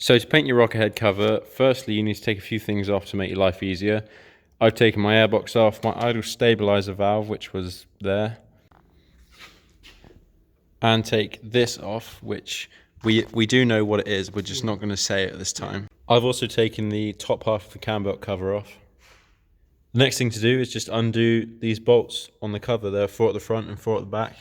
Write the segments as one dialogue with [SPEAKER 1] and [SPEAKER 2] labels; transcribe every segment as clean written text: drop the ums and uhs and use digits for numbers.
[SPEAKER 1] So to paint your rocker head cover, firstly you need to take a few things off to make your life easier. I've taken my airbox off, my idle stabilizer valve, which was there, and take this off, which we do know what it is, we're just not going to say it at this time. I've also taken the top half of the cam belt cover off. The next thing to do is just undo these bolts on the cover. There are 4 at the front and 4 at the back.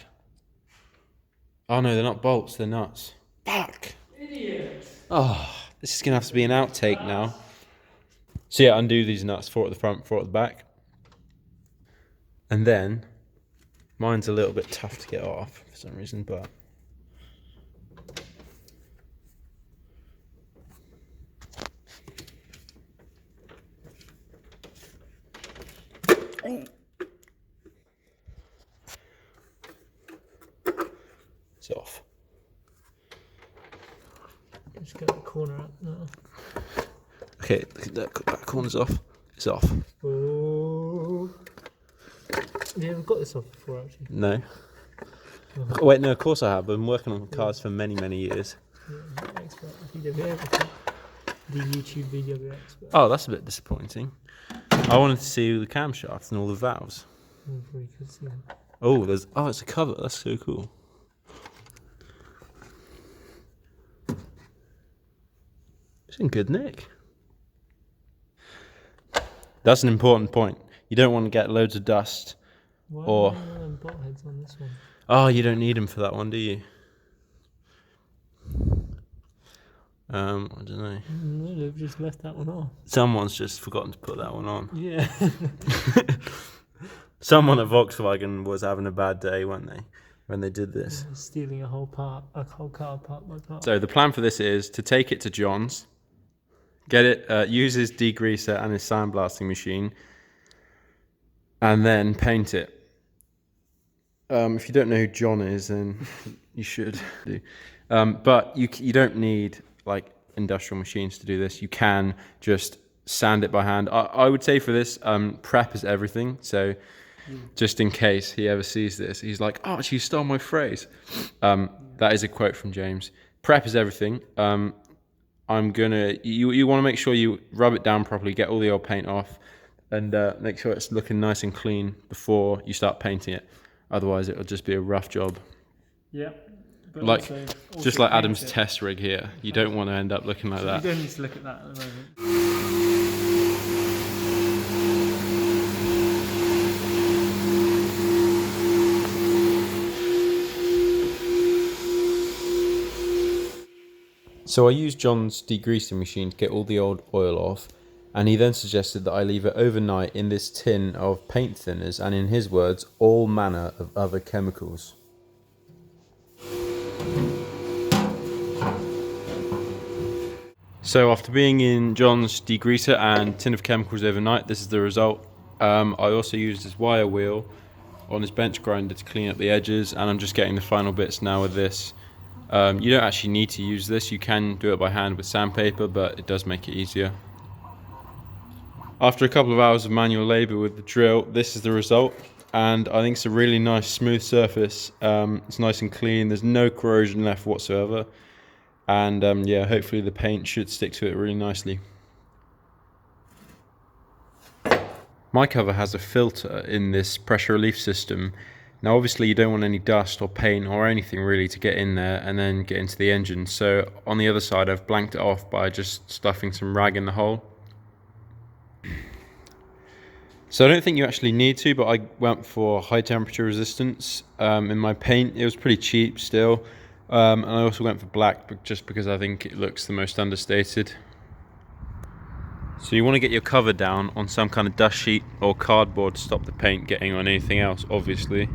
[SPEAKER 1] Oh no, they're not bolts, they're nuts. Fuck! Idiot! Oh, this is going to have to be an outtake now. So yeah, undo these nuts, 4 at the front, 4 at the back. And then, mine's a little bit tough to get off for some reason, but... it's off.
[SPEAKER 2] Just get the corner out now.
[SPEAKER 1] Okay, that corner's off. It's off.
[SPEAKER 2] Oh. Have you ever got this off before, actually?
[SPEAKER 1] No. Oh, wait, no, of course I have. I've been working on cars for many, many years.
[SPEAKER 2] Yeah, expert, VW expert. The YouTube VW expert.
[SPEAKER 1] Oh, that's a bit disappointing. I wanted to see the camshafts and all the valves.
[SPEAKER 2] Hopefully you could see them.
[SPEAKER 1] Oh, it's a cover. That's so cool. It's in good nick. That's an important point. You don't want to get loads of dust.
[SPEAKER 2] Why
[SPEAKER 1] Or...
[SPEAKER 2] are there bolt heads on this one?
[SPEAKER 1] Oh, you don't need them for that one, do you? I don't know.
[SPEAKER 2] No, they've just left that one off.
[SPEAKER 1] Someone's just forgotten to put that one on.
[SPEAKER 2] Yeah.
[SPEAKER 1] Someone at Volkswagen was having a bad day, weren't they, when they did this?
[SPEAKER 2] Stealing a whole car part by part.
[SPEAKER 1] So the plan for this is to take it to John's, get it, use his degreaser and his sandblasting machine, and then paint it. If you don't know who John is, then you should do. But you don't need like industrial machines to do this. You can just sand it by hand. I would say for this, prep is everything. So just in case he ever sees this, he's like, "Oh, you stole my phrase." That is a quote from James. Prep is everything. You want to make sure you rub it down properly, get all the old paint off, and make sure it's looking nice and clean before you start painting it. Otherwise, it'll just be a rough job.
[SPEAKER 2] Yeah. But
[SPEAKER 1] Like,
[SPEAKER 2] also
[SPEAKER 1] just like Adam's test rig here. You don't want to end up looking like that.
[SPEAKER 2] You don't need to look at that at the moment.
[SPEAKER 1] So I used John's degreasing machine to get all the old oil off, and he then suggested that I leave it overnight in this tin of paint thinners and, in his words, all manner of other chemicals. So after being in John's degreaser and tin of chemicals overnight, this is the result. I also used his wire wheel on his bench grinder to clean up the edges, and I'm just getting the final bits now with this. You don't actually need to use this. You can do it by hand with sandpaper, but it does make it easier. After a couple of hours of manual labour with the drill, this is the result, and I think it's a really nice smooth surface. It's nice and clean, there's no corrosion left whatsoever, and yeah, hopefully the paint should stick to it really nicely. My cover has a filter in this pressure relief system. Now obviously you don't want any dust or paint or anything really to get in there and then get into the engine, so on the other side I've blanked it off by just stuffing some rag in the hole. So I don't think you actually need to, but I went for high temperature resistance in my paint. It was pretty cheap still, and I also went for black just because I think it looks the most understated. So you want to get your cover down on some kind of dust sheet or cardboard to stop the paint getting on anything else, obviously.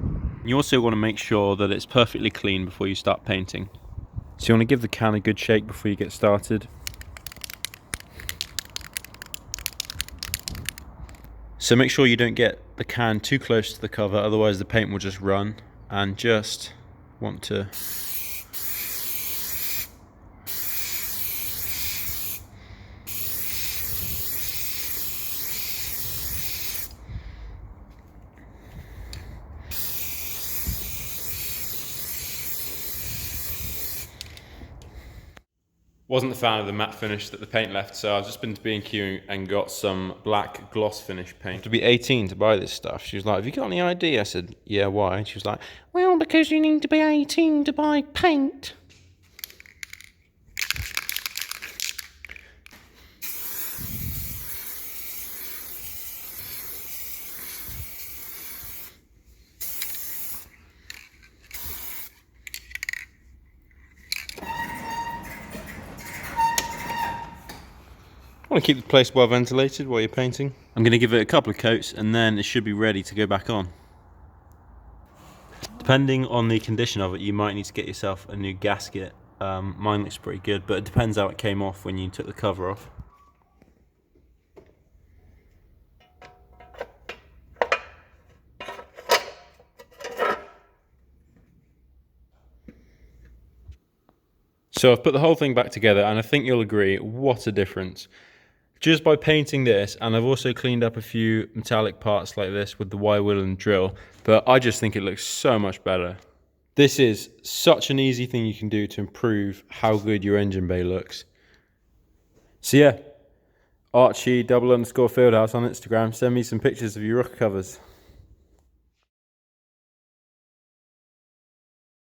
[SPEAKER 1] You also want to make sure that it's perfectly clean before you start painting. So you want to give the can a good shake before you get started. So make sure you don't get the can too close to the cover, otherwise the paint will just run, and just want to Wasn't a fan of the matte finish that the paint left, so I've just been to B&Q and got some black gloss finish paint. To be 18 to buy this stuff. She was like, have you got any ID? I said, yeah, why? And she was like, well, because you need to be 18 to buy paint. I want to keep the place well ventilated while you're painting. I'm going to give it a couple of coats and then it should be ready to go back on. Depending on the condition of it, you might need to get yourself a new gasket. Mine looks pretty good, but it depends how it came off when you took the cover off. So I've put the whole thing back together and I think you'll agree, what a difference. Just by painting this, and I've also cleaned up a few metallic parts like this with the Y-wheel and drill, but I just think it looks so much better. This is such an easy thing you can do to improve how good your engine bay looks. So yeah, Archie _Fieldhouse on Instagram, send me some pictures of your rocker covers.